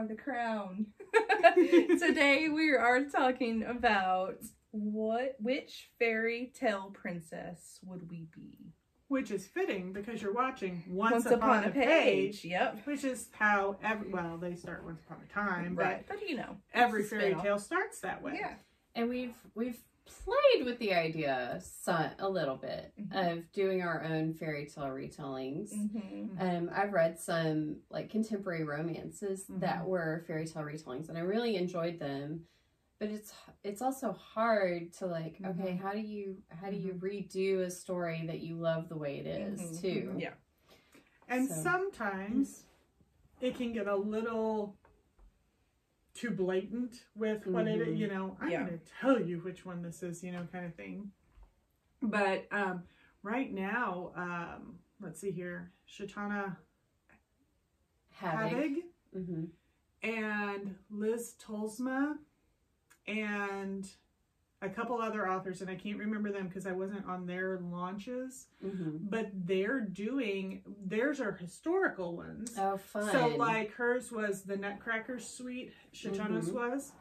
on the crown. Today we are talking about which fairy tale princess would we be? Which is fitting because you're watching Once Upon a Page. Yep. Which is how they start Once Upon a Time, right? But every fairy tale starts that way. Yeah. And we've played with the idea a little bit of doing our own fairy tale retellings. I've read some like contemporary romances that were fairy tale retellings, and I really enjoyed them. But it's also hard to like, okay, how do you redo a story that you love the way it is too? Yeah. And sometimes it can get a little too blatant with what it is, I'm going to tell you which one this is, kind of thing. But right now, let's see here, Shatana Havig and Liz Tolsma and a couple other authors, and I can't remember them because I wasn't on their launches, but theirs are historical ones. Oh, fun. So like hers was the Nutcracker Suite, Shatana's was,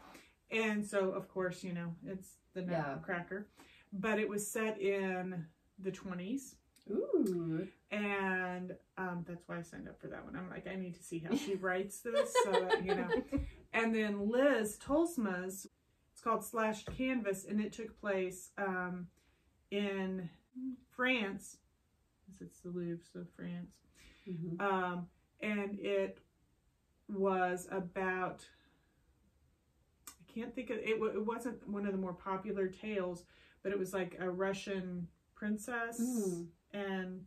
and so of course, it's the Nutcracker, but it was set in the 20s. Ooh. And that's why I signed up for that one. I'm like, I need to see how she writes this, so that, And then Liz Tolsma's, it's called Slashed Canvas, and it took place in France. It's the Louvre, so France. And it was about, I can't think of it. It wasn't one of the more popular tales, but it was like a Russian princess and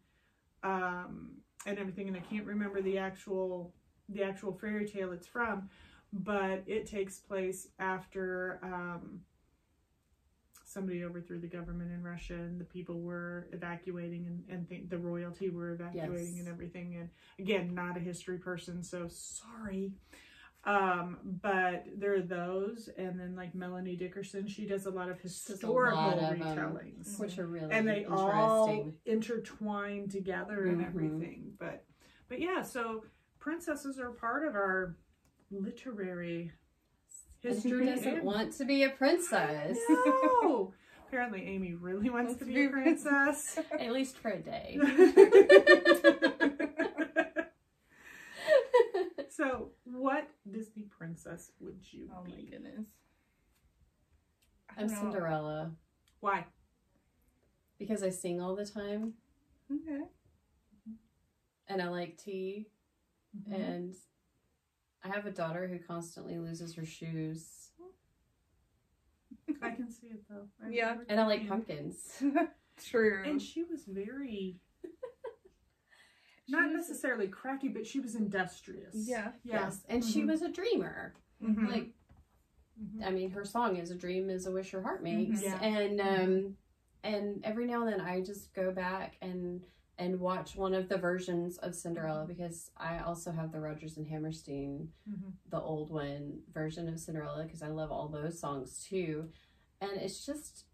everything. And I can't remember the actual fairy tale it's from. But it takes place after somebody overthrew the government in Russia, and the people were evacuating, and the royalty were evacuating and everything. And again, not a history person, so sorry. But there are those, and then like Melanie Dickerson, she does a lot of historical retellings, which are really and they all intertwine together and everything. But yeah, so princesses are part of our literary history. Who doesn't want to be a princess? No. Apparently Amy really wants to be a princess. At least for a day. So what Disney princess would you be? Oh my goodness. I'm Cinderella. Why? Because I sing all the time. Okay. And I like tea. And I have a daughter who constantly loses her shoes. I can see it though. And I like pumpkins. True. And she was very, not necessarily crafty, but she was industrious. Yeah. Yes. And she was a dreamer. Like, I mean, her song is "A dream is a wish your heart makes." Yeah. And every now and then I just go back and watch one of the versions of Cinderella, because I also have the Rodgers and Hammerstein, the old one version of Cinderella, because I love all those songs too. And it's just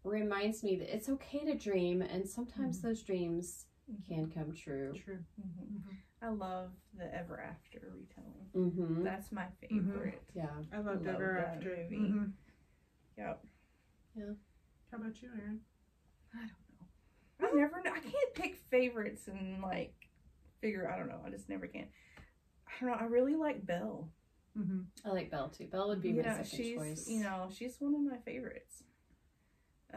reminds me that it's okay to dream, and sometimes those dreams can come true. True. I love the Ever After retelling. That's my favorite. Yeah. I loved Ever After. Yep. Yeah. How about you, Erin? I don't know. I can't pick favorites and like figure. I don't know. I just never can. I don't know. I really like Belle. I like Belle too. Belle would be my second choice. She's one of my favorites. I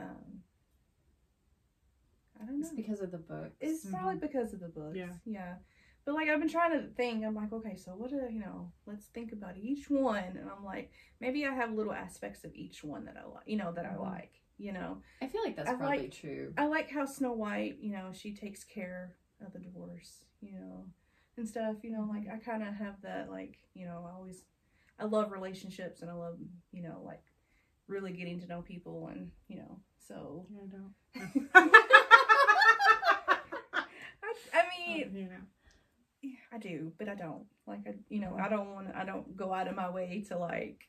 don't know. It's because of the book. It's probably because of the books. Yeah. But like I've been trying to think. I'm like, okay, so what let's think about each one. And I'm like, maybe I have little aspects of each one that I like. That I like. I feel like that's probably true. I like how Snow White, she takes care of the divorce, and stuff, like I kind of have that, like, I love relationships, and I love, like really getting to know people, and, so. Yeah, I don't. I mean, I do, but I don't. Like, I don't go out of my way to, like,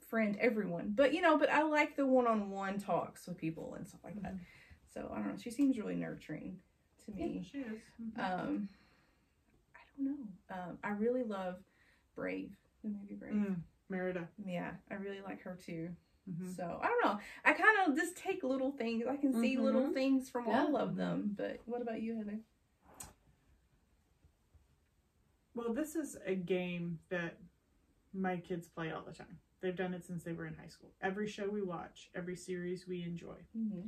friend everyone, but I like the one-on-one talks with people and stuff like that. So I don't know, she seems really nurturing to me. Yeah, she is. I don't don't know. I really love Brave, the movie Brave. Merida. Yeah, I really like her too. Mm-hmm. So I don't know. I kind of just take little things. I can see little things from all of them. But what about you, Heather? Well, this is a game that my kids play all the time. They've done it since they were in high school. Every show we watch, every series we enjoy. Mm-hmm.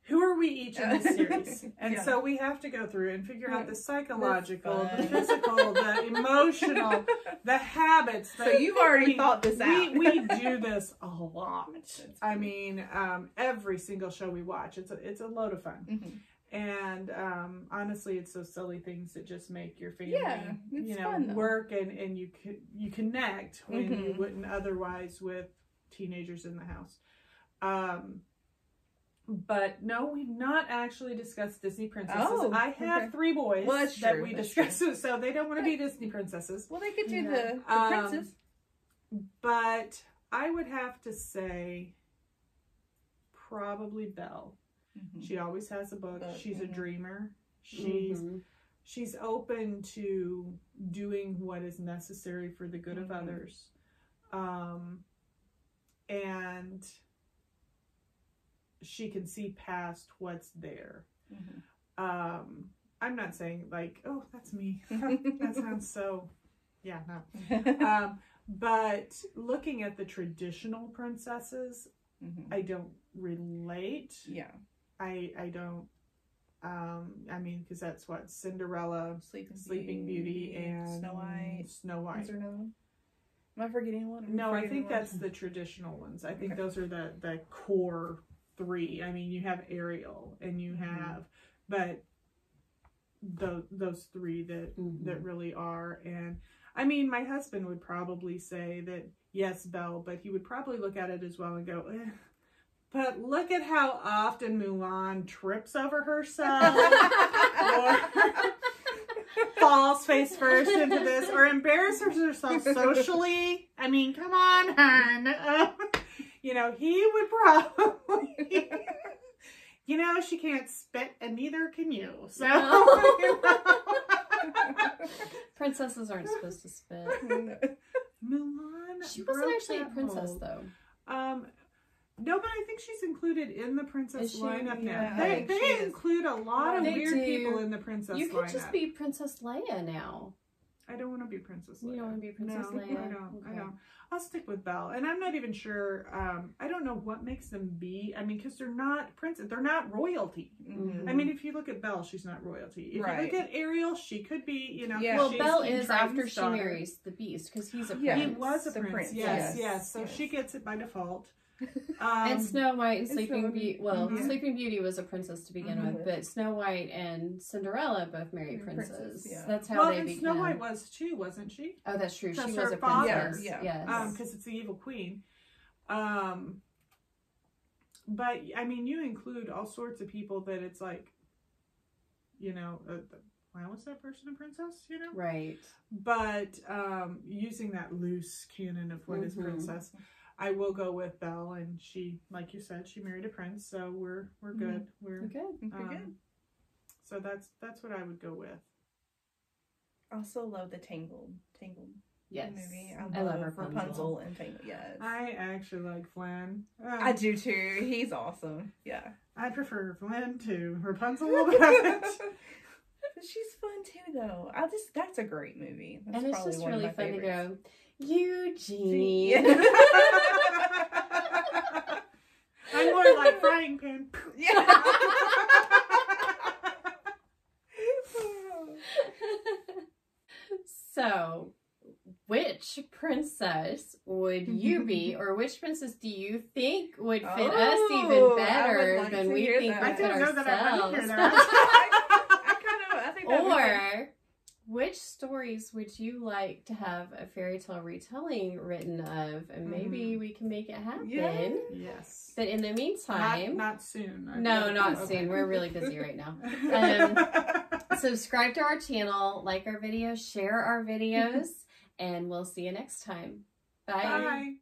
Who are we each in this series? And so we have to go through and figure out the psychological, the physical, the emotional, the habits. So you've already thought this out. We do this a lot. I mean, every single show we watch, it's a load of fun. Mm-hmm. And honestly, it's those silly things that just make your family, fun, work and you connect when you wouldn't otherwise with teenagers in the house. But no, we've not actually discussed Disney princesses. I have 3 boys that we discussed, so they don't want to be Disney princesses. Well, they could do the princess. But I would have to say probably Belle. Mm-hmm. She always has a book. She's a dreamer. She's open to doing what is necessary for the good of others. And she can see past what's there. I'm not saying like, oh, that's me. That sounds so, no. But looking at the traditional princesses, I don't relate. Yeah. I don't, I mean, because that's what Cinderella, Sleeping Beauty, and Snow White. Is there another one? Am I forgetting one? No, I think that's the traditional ones. I think those are the core 3. I mean, you have Ariel and you have, but those 3 that really are. And I mean, my husband would probably say that yes, Belle, but he would probably look at it as well and go, but look at how often Mulan trips over herself or falls face first into this or embarrasses herself socially. I mean, come on, hon. He would probably, she can't spit and neither can you. So, princesses aren't supposed to spit. Mulan. She wasn't actually a princess, though. No, but I think she's included in the princess lineup now. They include a lot of weird people in the princess lineup. You could just be Princess Leia now. I don't want to be Princess Leia. You don't want to be Princess Leia? I don't. Okay. I don't. I'll stick with Belle. And I'm not even sure, I don't know what makes them be. I mean, because they're not princess. They're not royalty. Mm-hmm. I mean, if you look at Belle, she's not royalty. If you look at Ariel, she could be, Well, Belle is after she marries the Beast, because he's a prince. Yeah, he was a prince. Yes. So she gets it by default. And Snow White and Sleeping Beauty. Well, Sleeping Beauty was a princess to begin with, but Snow White and Cinderella both married princes. That's how they became. Snow White was too, wasn't she? Oh, that's true. She was a father. Princess. Yes. Because it's the evil queen. But I mean, you include all sorts of people that it's like, why was that person a princess? Right. But using that loose canon of what is princess. I will go with Belle, and she, like you said, she married a prince, so we're good. We're good. We're good. So that's what I would go with. I also love the Tangled movie. I love Rapunzel and Tangled. Yes. I actually like Flynn. I do too. He's awesome. Yeah. I prefer Flynn to Rapunzel a little bit. She's fun too, though. That's a great movie. That's and it's just really fun favorites. to go, Eugene. I'm more like frying pan. Yeah. So, which princess would you be, or which princess do you think would fit us even better than we think we fit ourselves? Or which stories would you like to have a fairy tale retelling written of, and maybe we can make it happen? Yes. But in the meantime, not soon. No, not soon. We're really busy right now. Subscribe to our channel, like our videos, share our videos, and we'll see you next time. Bye. Bye.